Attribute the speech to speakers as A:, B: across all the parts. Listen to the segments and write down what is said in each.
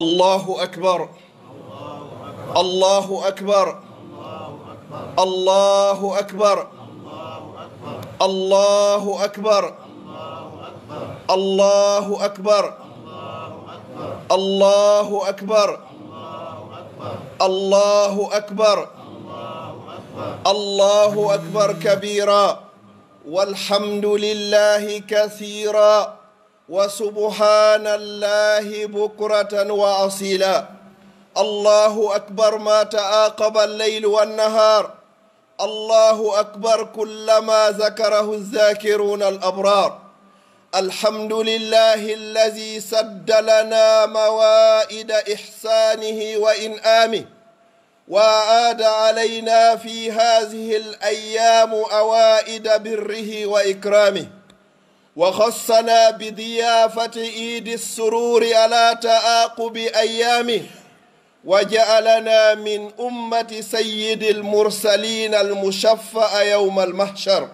A: الله أكبر الله أكبر الله أكبر الله أكبر الله أكبر الله أكبر الله أكبر الله أكبر كبيرا والحمد لله كثيرا وسبحان الله بكرة وأصيلا. الله أكبر ما تعاقب الليل والنهار. الله أكبر كلما ذكره الذاكرون الأبرار. الحمد لله الذي سد لنا موائد إحسانه وإنعامه وأعاد علينا في هذه الأيام أوائد بره وإكرامه، وخصنا بضيافة عيد السرور على تعاقب أيامه، وجعلنا من أمة سيد المرسلين المشفع يوم المحشر.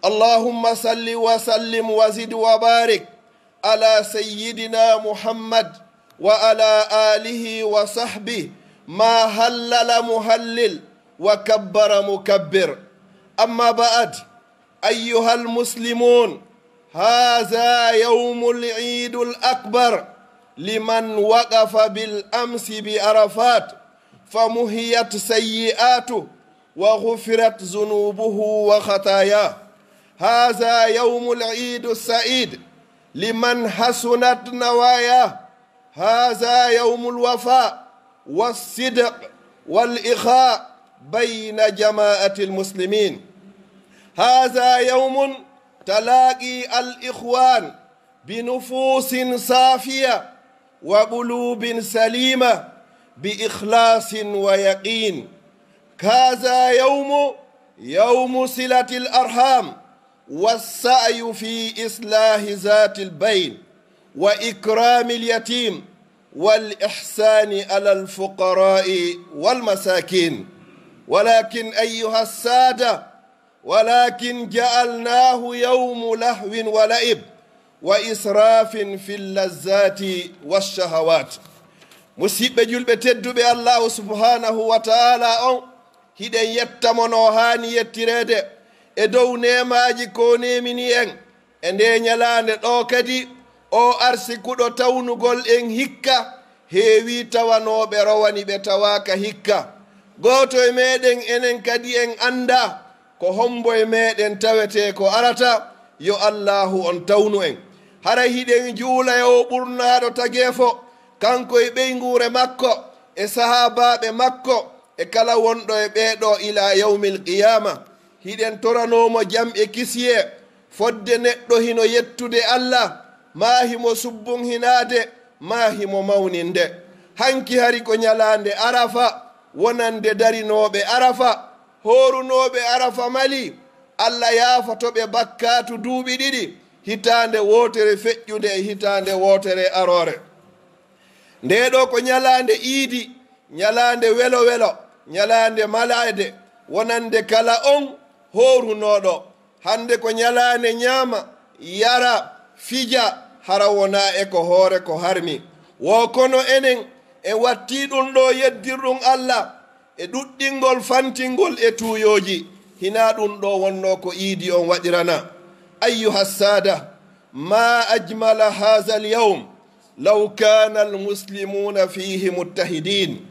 A: اللهم صل وسلم وزد وبارك على سيدنا محمد وعلى آله وصحبه ما هلل مهلل وكبر مكبر. أما بعد أيها المسلمون، هذا يوم العيد الأكبر لمن وقف بالأمس بعرفات فمحيت سيئاته وغفرت ذنوبه وخطاياه. هذا يوم العيد السعيد لمن حسنت نواياه. هذا يوم الوفاء والصدق والإخاء بين جماعة المسلمين. هذا يوم تلاقي الإخوان بنفوس صافية وقلوب سليمة بإخلاص ويقين. هذا يوم صلة الأرحام والسعي في إصلاح ذات البين وإكرام اليتيم والإحسان على الفقراء والمساكين. ولكن أيها السادة، ولكن جعلناه يوم لهو ولعب وإسراف في اللذات والشهوات. musidɓe julɓe tedduɓe allahu subhanahu wa ta'ala on hiɗen yettamono haani yettirede e dow nemaji ko nemini en e nde ñalande ɗo kadi o arsikuɗo tawnugol en hikka heewi tawanoɓe rowani ɓe tawaka hikka. goto e meɗen enen kadi en anda ko hombo e meɗen tawete ko arata. yo allahu on tawnu en. hara hiɗen juula e o ɓurnaɗo tageefo kanko e ɓeygure makko e sahabaɓe makko e kala wonɗo e ɓeɗo ila yawmil qiyama. hiɗen toranomo jam e kisiye fodde neɗɗo hino yettude allah, mahimo subbun hinade, mahimo mawninde. hanki hari ko ñalande arafa wonande darinoɓe arafa horunoɓe arafa mali allah yaafotoɓe bakkatu duuɓi ɗiɗi, hitande wotere feƴƴude e hitande wotere arore. ndeɗo ko ñalande iidi, ñalande welo welo, ñalande malade wonande kala on horunoɗo. hande ko ñalande ñaama yara fija hara wona e ko hoore ko harmi. wo kono enen en watti ɗum ɗo yeddirɗum allah e ɗuɗɗingol fantingol e tuuyoji, hina ɗum ɗo wonno ko iidi on waɗirana. أيها السادة، ما أجمل هذا اليوم لو كان المسلمون فيه متحدين.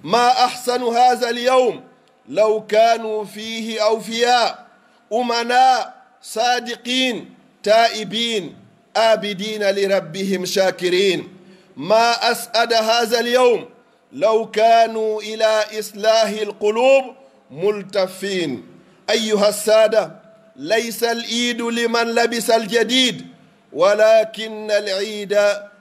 A: ما أحسن هذا اليوم لو كانوا فيه أوفياء أمناء صادقين تائبين آبدين لربهم شاكرين. ما أسعد هذا اليوم لو كانوا إلى إصلاح القلوب ملتفين. أيها السادة، ليس العيد لمن لبس الجديد، ولكن العيد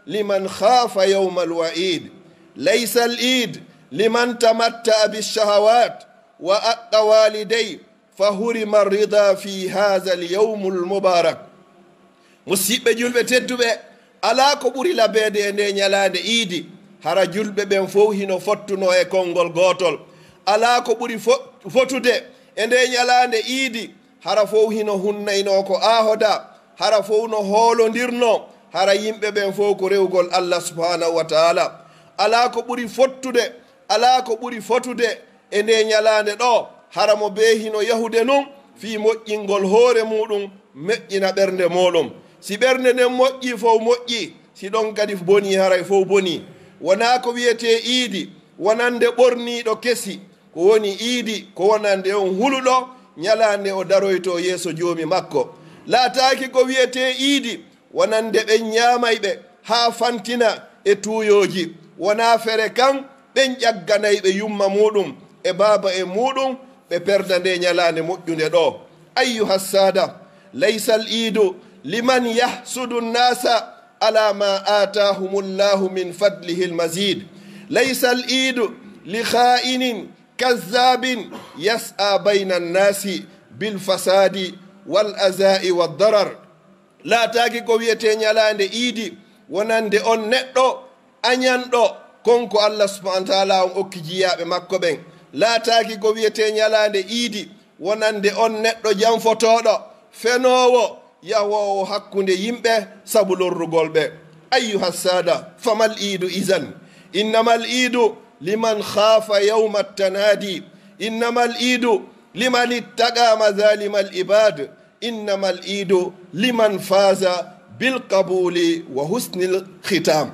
A: لمن خاف يوم الوعيد. ليس العيد لمن تمتع بالشهوات وأقى والديه فهرم الرضا في هذا اليوم المبارك. musidɓe julɓe tedduɓe, ala ko ɓuri labede e nde ñalande iidi hara julɓe ɓen fof hino fottuno e konngol gotol. ala ko ɓuri fotude e nde ñalande iidi hara fof hino hunnayno ko ahoda, hara fof no hoolondirno, hara yimɓe ɓen fof ko rewgol Allah subhanahu wa ta'ala. ala ko ɓuri fottude ala ko ɓuri fotude e nde ñalande ɗo hara mo beehino yahude nun fi moƴƴingol hoore muɗum meƴƴina ɓernde moɗon si ɓernde nden moƴƴi fof moƴƴi si ɗon kadi boni haray fof boni wona ko wiyete iidi wonande ɓorniɗo kesi ko woni iidi ko wonande on huluɗo ñalande o daroyto yeeso joomi makko laataki ko wiyete iidi wonande ɓen ñamayɓe ha fantina e tuuyoji wona fere kan ɓen ƴagganayɓe yumma muɗum e baaba e muɗum ɓe perda nde ñalande moƴƴunde ɗo ayyuha sada laysa al iidu liman yahsudu nnasa ala ma atahumullahu min fadlihi lmazid laysa al iidu li kha'inin kazzabin yas'a bayna annasi bilfasadi wal azai waddarar laataki ko wiyete ñalande iidi wonande on neɗɗo añanɗo konko allah subahana taala on okki jiyaɓe makko ɓen laataki ko wiyete ñalande iidi wonande on neɗɗo janfotoɗo fenowo yahowo hakkunde yimɓe sabu lorrugol ɓe ayyuha sada famal iidu isan innama al iidu liman khafa yawma attanadi innama al iidu liman ittaqa madhalima al ibad innama al iidu liman faza bilqabuli wa husni l khitam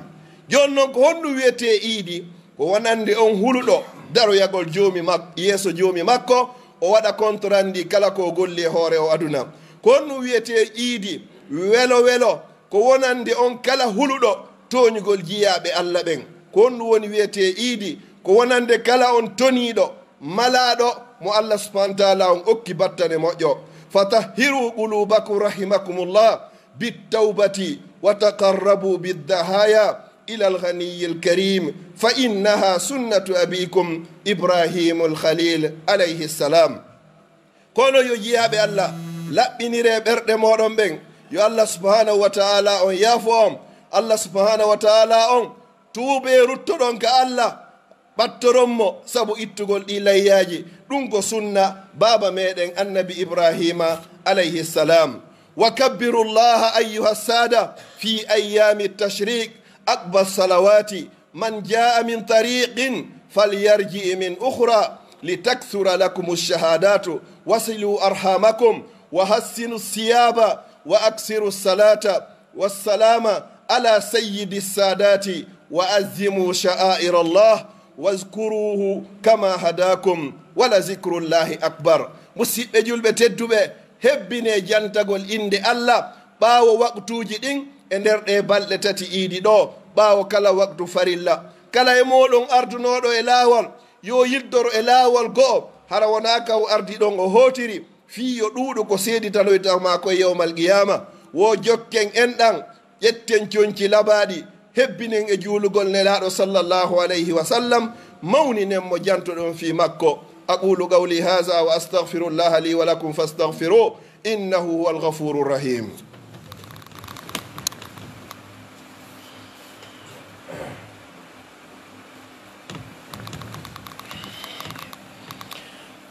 A: joni noon ko honɗum wiyete iidi ko wonande on huluɗo daroyagol joomi yeeso joomi makko o waɗa contrandi kala ko golli e hoore o aduna ko honɗum wiyete iidi welo welo ko wonande on kala huluɗo toñugol jiyaɓe allah ɓen ko honɗum woni wiyete iidi ko wonande kala on toniɗo malaɗo mo allah subahana taala on okki battane moƴƴo fatahhiru qulubakum rahimakumullah bittawbati wa taqarrabu biddahaya ila alghaniyi alkarim fa innaha sunnatu abikum ibrahimu alkhalil alayhi ssalam kono yo jiyaɓe allah laɓɓinire ɓerɗe moɗon ɓen yo allah subhanahu wa taala on yaafo on allah subhanahu wa taala on tuube ruttoɗon ka allah ɓattoronmo sabu ittugol ɗi layyaji ɗum ko sunna baba meɗen annabi ibrahima alayhi ssalam wa kabbiru llaha ayyuha sada fi ayami tashrik akbar salawati man jaa min tariqin falyarji min ukhra litakthura lakum alshahadatu wasilu arhamakum wa hassinu siyaba wa aksiru salata wassalama ala sayyidi sadati wa azimu sha'air allah wazkuruhu kama hadakum wala zikrullahi akbar musidɓe julɓe tedduɓe hebbine jantagol inde allah ɓaawo waktuji ɗin e nder ɗe balɗe tati iidi ɗo ɓaawo kala waktu farilla kala e moɗon ardunoɗo e laawol yo yiddoro e laawol go'o hara wona kaw ardi ɗon o hootiri fiyo ɗuuɗo ko seeditanoytama ko yewmal qiyama wo jokken enɗan ƴetten conci labaɗi hebbinen e juulugol nelaɗo sallllahu alayhi wa sallam mawninen mo jantoɗon fi makko aqulu qawli hadha wa astaghfirullaha li wa lakum fastaghfiruh innahu huwa alghafuru rrahim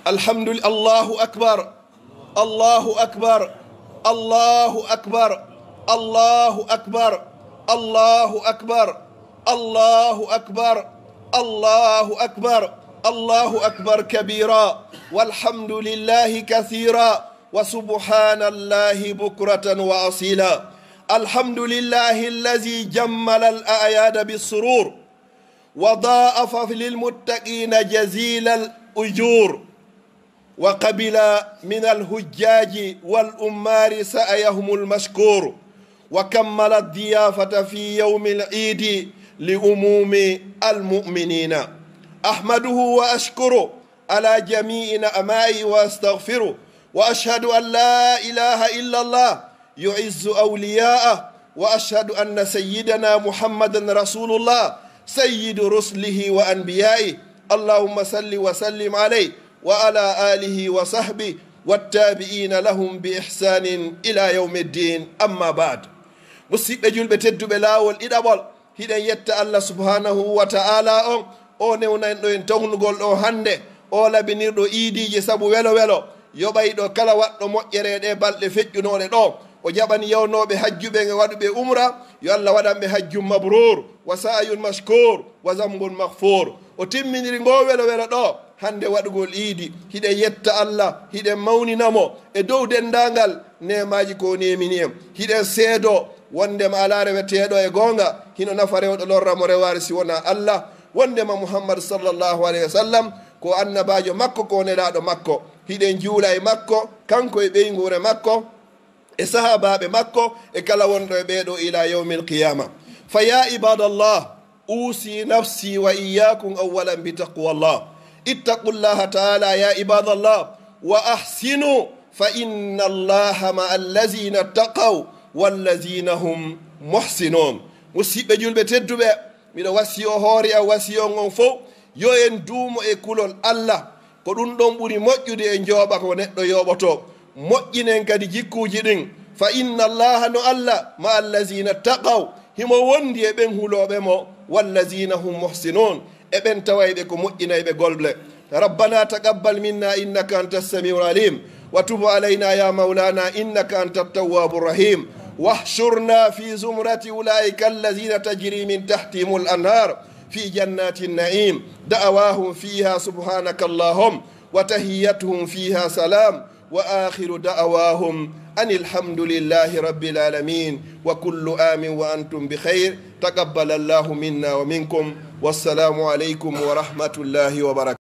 A: alhamdulillah allahu akbar allahu akbar allahu akbar allahu akbar allahu akbar allahu akbar allahu akbar allahu akbar kabira walhamdulillahi kathira wa subhanallahi bukratan wa asila alhamdulillahi allazi jammala al-a'yada bis-surur wa da'afa lil-muttaqina jazila al-ujur wa qabila min al-hujjaji wal-ummari sa'yahum al-mashkur wa kammala ad-diyafata fi yawmi al-eid li umumi al-mu'minina ahmaduhu wa ashkuru ala jami'i ni'amihi wa astaghfiruh wa ashhadu an la ilaha illa Allah yu'izzu awliya'ah wa ashhadu anna sayyidana Muhammadan rasulullah sayyidu rusulihi wa anbiya'ihi allahumma salli wa sallim alayhi wa ala alihi wa sahbihi wattabi'ina lahum bi ihsanin ila yawmiddin amma ba'd musidɓe julɓe tedduɓe laawol ɗiɗaɓol hiɗen yetta Allah subhanahu wa ta'ala on o newnanɗo en tawnugol ɗo hande o labinirɗo iidiji sabu welo welo yoɓayɗo kala waɗɗo moƴƴere ɗe balɗe feƴƴunoɗe ɗo o o jaɓani yawnoɓe hajjuɓe e waɗuɓe umra yo Allah waɗanɓe hajjum mabrur wa sa'yun mashkur wa zambun maghfur. o timminiri ngo welo welo ɗo hande waɗugol iidi hiɗe yetta Allah hiɗen mawninamo e dow dendagal nemaji ko nemini en hiɗen seedo wondema ala reweteɗo e gonga hino nafa rewɗo lorramo reware si wona Allah wondema Muhammad sallallahu alayhi wa sallam ko annabajo makko ko nelaɗo makko hiɗen juula e makko kanko e ɓeygure makko e sahabaɓe makko e kala wonɗo e ɓeeɗo ila yawmil qiyama. fa ya ibadallah usi nafsi wa iyyakum awalan bi taqwallah ittaqullaha taala ya ibadallah wa ahsinu fa inna allaha ma allazina taqaw wallazina hum muhsinun. musidɓe julɓe tedduɓe miɗo wasiyo hoore a wasiyo ngon fof yo en duumo e kulol Allah ko ɗum ɗon ɓuri moƴƴude e jooɓa ko neɗɗo yoɓoto moƴƴinen kadi jikkuji ɗin. fa inna allaha no Allah ma allazina taqaw himo wondi e ɓen huloɓe mo wallazina hum muhsinun e ɓen tawayɓe ko moƴƴinayɓe golɓe. rabbana taqabbal minna innaka anta samiul alim wa tub alayna ya maulana innaka anta tawwabur rahim واحشرنا في زمرة أولئك الذين تجري من تحتهم الأنهار في جنات النعيم دعواهم فيها سبحانك اللهم وتحيتهم فيها سلام وآخر دعواهم أن الحمد لله رب العالمين وكل آم وأنتم بخير تقبل الله منا ومنكم والسلام عليكم ورحمة الله وبركاته.